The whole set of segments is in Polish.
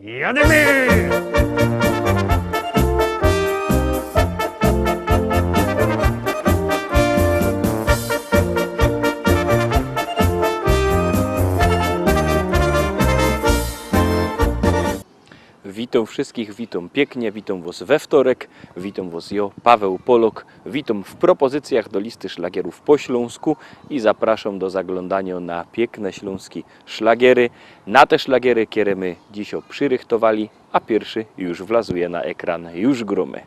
Jademy! Witam wszystkich, witam pięknie, witam Was we wtorek, witam Was ja, Paweł Polok, witam w propozycjach do listy szlagierów po śląsku i zapraszam do zaglądania na piękne śląskie szlagiery. Na te szlagiery, które my dzisiaj przyrychtowali, a pierwszy już wlazuje na ekran, już gromy.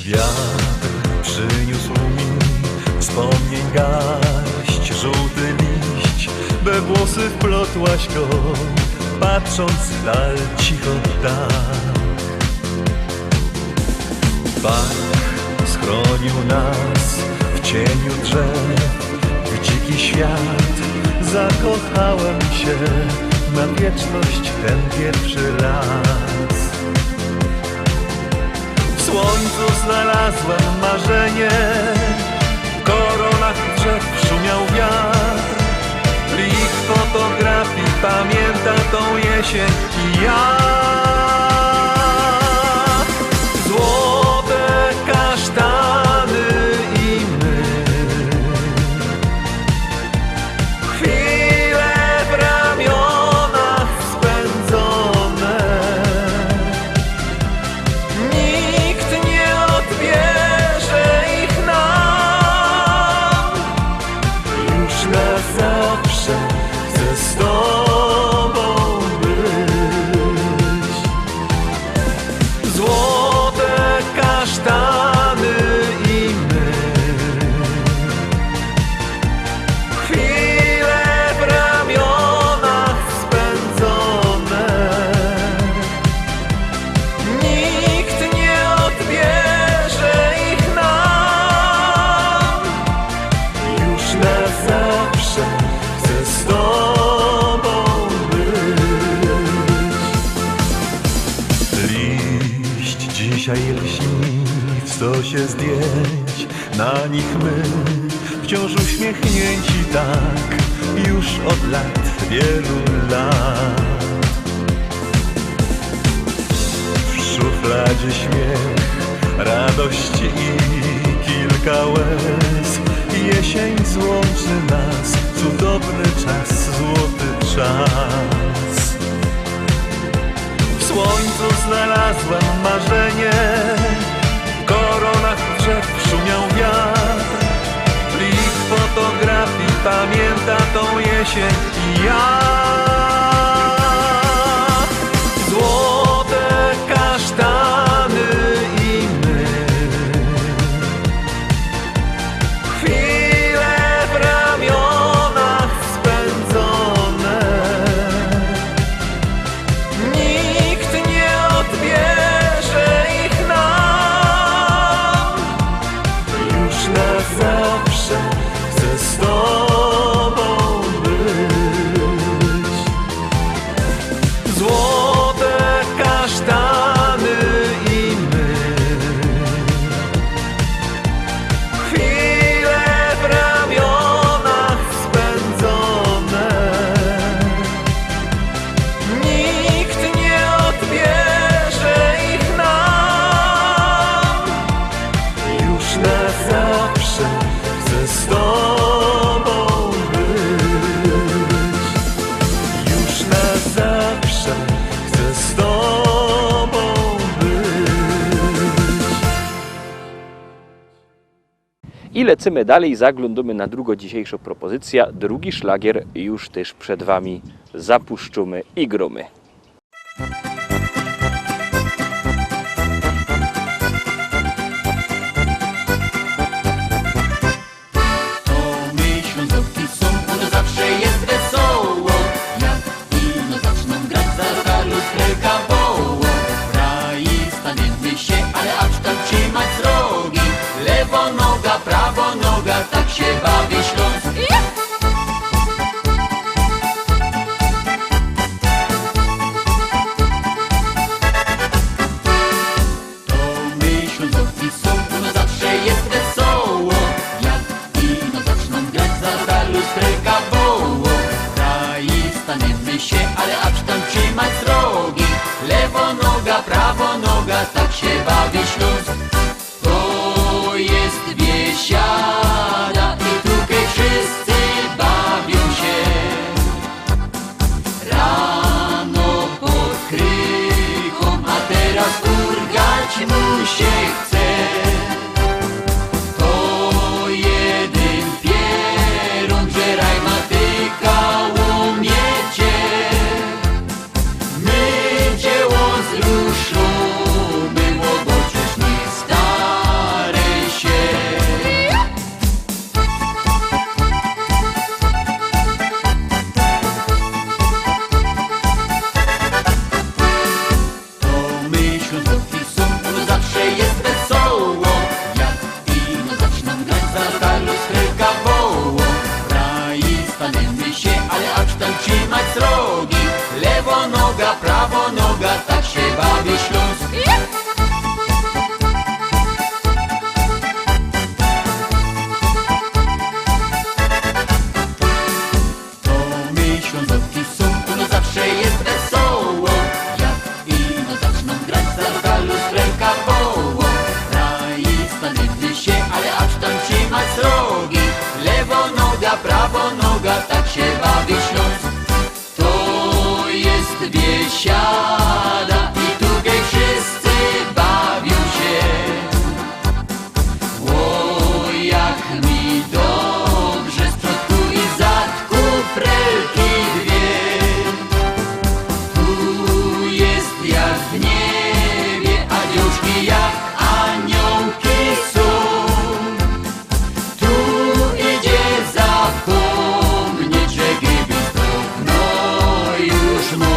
Wiatr przyniósł mi wspomnień garść, żółty liść, we włosy wplotłaś go, patrząc w dal cicho tak. Bach schronił nas w cieniu drzew, w dziki świat, zakochałem się na wieczność ten pierwszy raz. W słońcu znalazłem marzenie, w koronach drzew szumiał wiatr. Plik fotografii pamięta tą jesień i ja. Złote kasztany i my, chwile w ramionach spędzone. Nikt nie odbierze ich nam. Już na zawsze chcę z Tobą być. Złote kasztany i my, chwile w ramionach spędzone. Nikt nie odbierze ich nam. Już na zawsze chcę z Tobą być. Liść dzisiaj lśni, w stosie zdjęć, na nich my wciąż uśmiechnięci tak, już od lat, wielu lat. W szufladzie śmiech, radość i kilka łez. Jesień złączy nas, cudowny czas, złoty czas. W słońcu znalazłem marzenie, w koronach drzew szumiał wiatr. Plik fotografii pamięta tą jesień i ja. Złote kasztany i my, chwile w ramionach spędzone. Nikt nie odbierze ich nam. Już na zawsze chcę z Tobą być. Złote kasztany i my, chwile w ramionach spędzone. Nikt nie odbierze ich nam. Już na zawsze chcę z Tobą być. Już na zawsze chcę z Tobą być. I lecimy dalej, zaglądamy na drugą dzisiejszą propozycję. Drugi szlagier już też przed Wami, zapuszczamy i gromy. O my ślązoki są, bo zawsze jest wesoło. Jak ino zaczną grać, za lustreka woło. Kraj staniemy się, ale aż tam trzymać z rogi. Lewo noga, prawo noga, tak się bawi Śląsk. lusterka woło. Kraj staniemy się, ale acz tam trzymać srogi. Lewo noga, prawo noga, tak się bawi Śląsk. To jest biesiada i tutaj wszyscy bawią się. Rano pod krychą, a teraz urgać mu się chce. To jeden pieron, że raj matyka łomiecie. My dzieło zruszymy, bo przecież nie starej się. To my Ślązoki są, no zawsze jest wesoło. Jak ino zaczną grać, zaraz lusterka woło. Kraj staniemy się, ale acz tam trzymać srogi. Lewo noga, prawo noga, tak się bawi Śląsk. To my Ślązoki są, no zawsze jest wesoło. Jak ino zaczną grać, zaraz lusterka woło. Kraj staniemy się, ale acz tam trzymać srogi. Lewo noga, prawo noga, tak się bawi Śląsk. To jest biesiada i tutaj wszyscy bawią się. O, jak mi dobrze z przodku i zadku prelki dwie. Tu jest jak w niebie, a dziążki jak aniołki są. Tu idzie zapomnieć, że gdyby zdrowno już mu.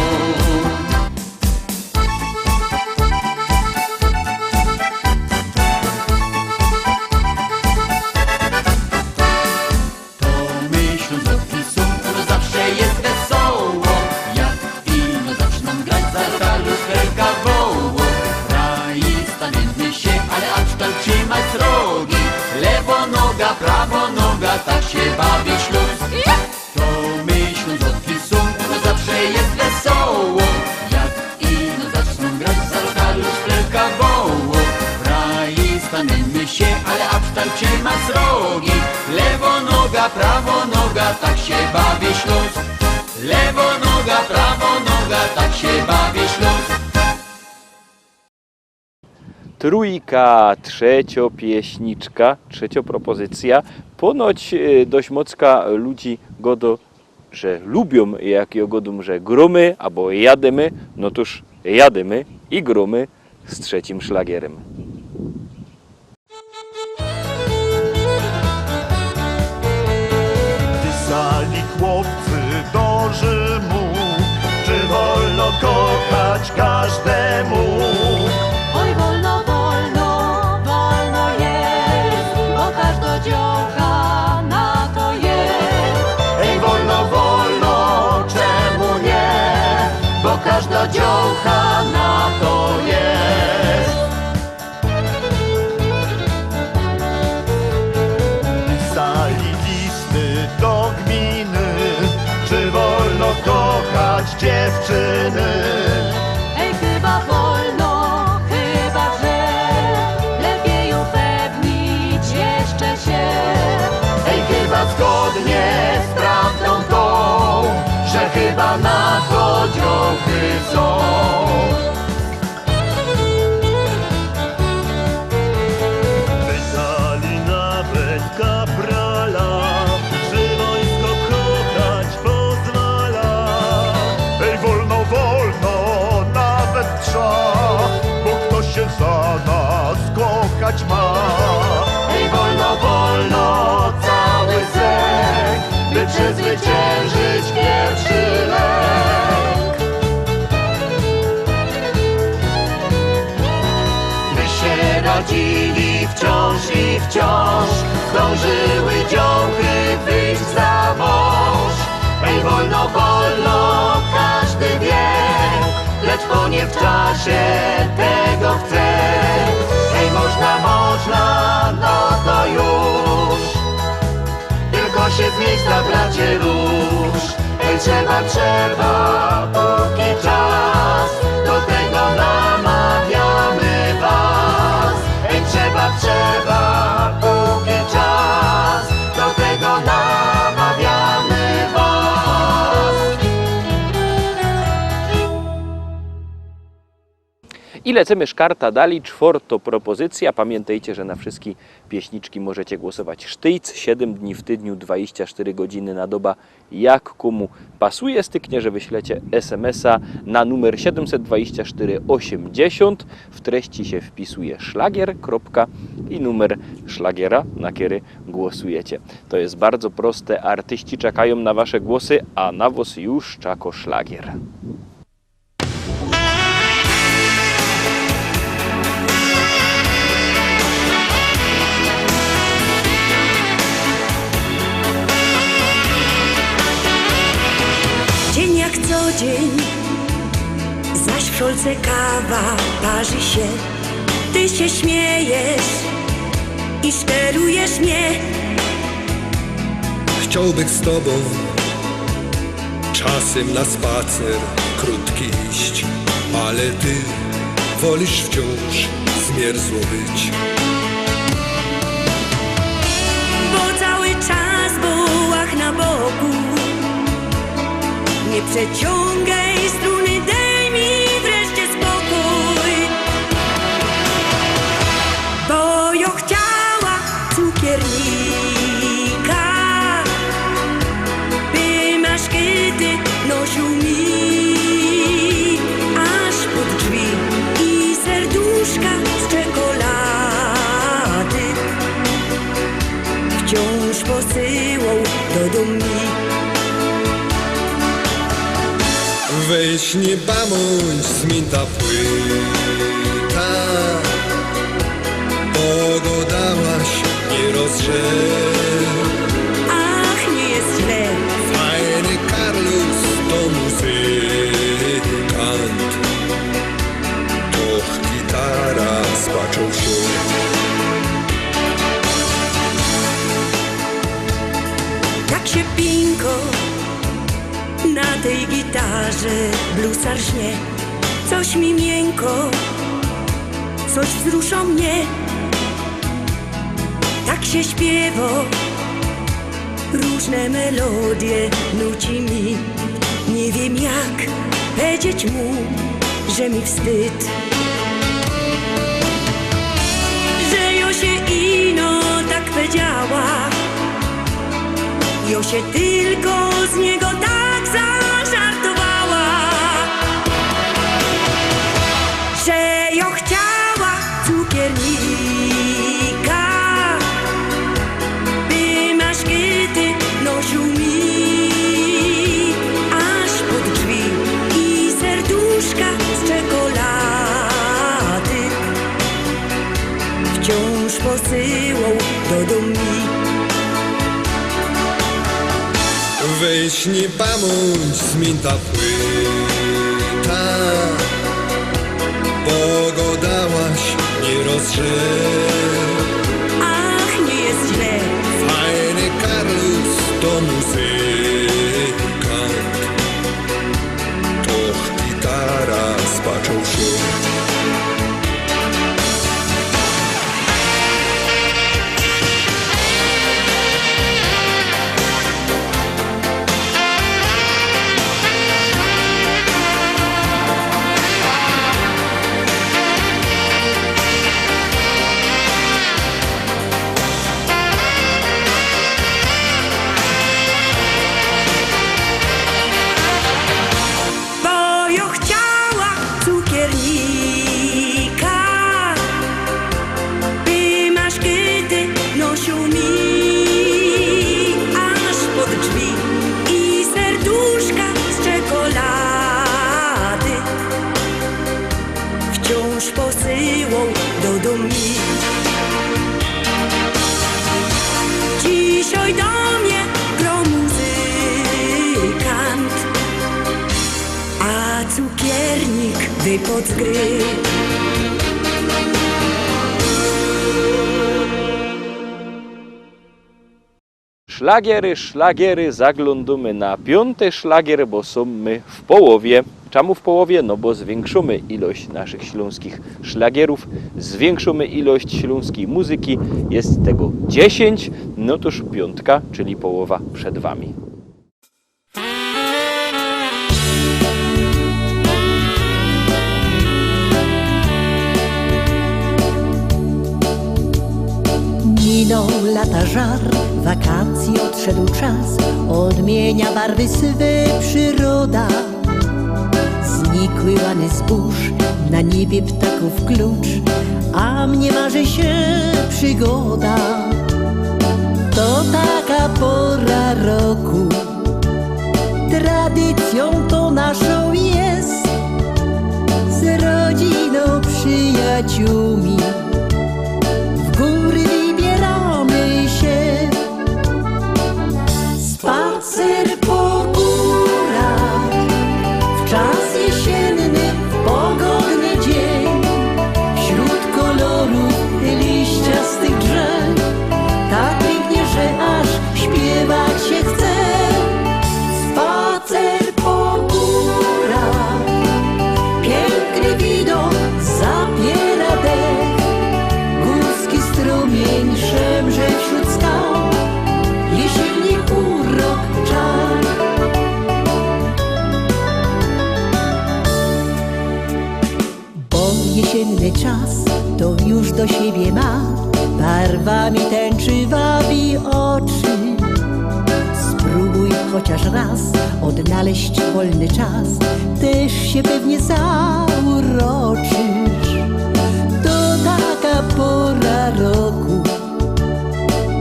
To my Ślązoki są, no zawsze jest wesoło. Jak ino zaczną grać, zaraz lusterka woło. Kraj staniemy się, ale acz tam trzymać srogi. Lewo noga, prawo noga, tak się bawi Śląsk. To my Ślązoki są, no zawsze jest wesoło. Jak ino zaczną grać, zaraz lusterka woło. Kraj staniemy się, ale acz tam trzymać srogi. Lewo noga, prawo noga, tak się bawi Śląsk. Lewo noga, prawo noga, tak się bawi Śląsk. Trójka, trzeciopieśniczka, trzeciopropozycja. Ponoć dość mocka ludzi godo, że lubią jakiego godą, że gromy albo jademy. No toż jademy i gromy z trzecim szlagierem. Pisali chłopcy do Rzymu, czy wolno kochać każdemu. Oj, wolno, wolno, wolno jest, bo każda dziołcha na to jest. Ej, wolno, wolno, czemu nie? Bo każda dziołcha na to jest. Pisali listy do gminy, czy wolno kochać dziewczyny. Ej, chyba wolno, chyba że lepiej upewnić jeszcze się. Ej, chyba zgodnie z prawdą tą, że chyba na to dziochy są. Pytali nawet kaprala, czy wojsko kochać pozwala. Ej, wolno, wolno, nawet trza, bo ktoś się za nas kochać ma. Ej, wolno, wolno, cały sek, by przezwyciężyć pierwszy lęk. By się rodzili wciąż i wciąż, zdążyły dziołchy wyjść za mąż. Ej, wolno, wolno, każdy wie, lecz bo nie w czasie tego chce. Ej, można, można, no to już, tylko ma się z miejsca, bracie, rusz. Ej, trzeba, póki czas, do tego namawiamy was. Ej, trzeba, póki czas, do tego namawiamy was. I lecimy szkarta dali, czwarta propozycja. Pamiętajcie, że na wszystkie pieśniczki możecie głosować sztyjc, 7 dni w tygodniu, 24 godziny na doba, jak komu pasuje. Styknie, że wyślecie SMS-a na numer 724 80. W treści się wpisuje szlagier, kropka i numer szlagiera, na który głosujecie. To jest bardzo proste. Artyści czekają na wasze głosy, a na was już czako szlagier. Dzień jak co dzień, zaś w szolce kawa parzy się. Ty się śmiejesz i szterujesz mnie. Chciałbym z tobą czasem na spacer krótki iść, ale ty wolisz wciąż zmierzło być. Bo cały czas bułach na boku. Nie przeciągaj struny, daj mi wreszcie spokój. Bo ja chciała cukiernika, by maszkety nosił mi aż pod drzwi i serduszka z czekolady wciąż posyłał do domu. Weź nie bądź zmięta płyta, pogodałaś nie rozrze. Ach, nie jest źle. Fajny Carlos to muzykant, to gitara spaczą się. Jak się pinko na tej gitarze bluesar żnie, coś mi miękko, coś wzrusza mnie. Tak się śpiewa, różne melodie nuci mi. Nie wiem jak powiedzieć mu, że mi wstyd, że jo się ino tak powiedziała. Jo się tylko z niego tak zażartowała, że jo chciała cukiernika, by maszkety nosił mi aż pod drzwi i serduszka z czekolady wciąż posyłał do domu. Weź nie bądź zmięta płyta, pogodałaś nie rozrze. Ach, nie jest źle. Fajny Carlos to muzykant, to gitara spaczą się. posyłą do domu. Dzisiaj do mnie gro muzykant, a cukiernik wypadł z gry. Szlagiery, zaglądamy na 5. szlagier, bo są my w połowie. Czemu w połowie? No bo zwiększymy ilość naszych śląskich szlagierów, zwiększymy ilość śląskiej muzyki, jest tego 10, no toż 5, czyli połowa przed Wami. Minął lata żar, wakacji odszedł czas, odmienia barwy swe przyroda. Znikły łany zbóż, na niebie ptaków klucz, a mnie marzy się przygoda. To taka pora roku, tradycją to naszą jest, z rodziną, przyjaciółmi w góry wybieramy się. Spacer po górach w czas jesienny, w pogodny dzień, wśród kolorów liściastych drzew, tak pięknie, że aż śpiewać się chce. Spacer po górach, piękny widok zabiera dech, górski strumień szemrze wśród skał, jesienni urok czar. Bo jesienny czas to już do siebie ma, barwami tęczy wabi oczy. Spróbuj chociaż raz odnaleźć wolny czas, też się pewnie zauroczysz. To taka pora roku,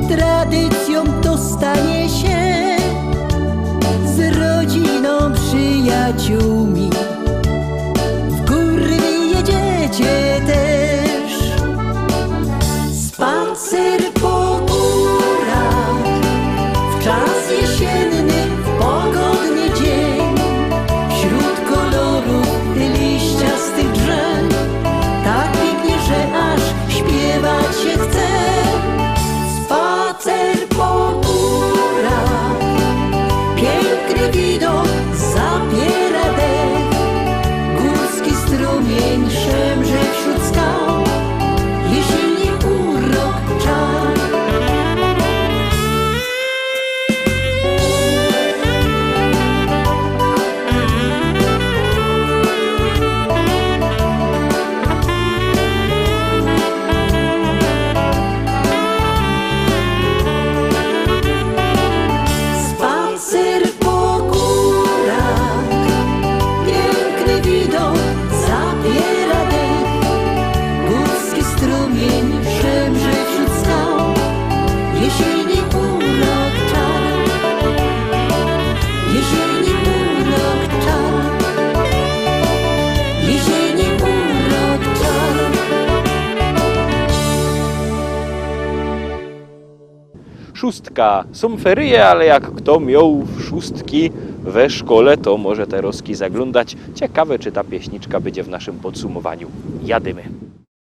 tradycją to stanie się, z rodziną, przyjaciółmi w góry jedziecie też. Spacer po górach w czas jesienny, w pogodny dzień, wśród kolorów liściastych drzew, tak pięknie, że aż śpiewać się chce. Spacer po górach, piękny widok zabiera dech, górski strumień szemrze wśród skał, jesienni urok czar. Spacer po górach, piękny widok zabiera dech, górski strumień szemrze wśród skał, jesienni urok czar. Jesienni urok czar. Jesienni urok czar. Szóstka. Są ferie, ale jak kto miał szóstki we szkole, to może te roski zaglądać. Ciekawe, czy ta pieśniczka będzie w naszym podsumowaniu. Jadymy.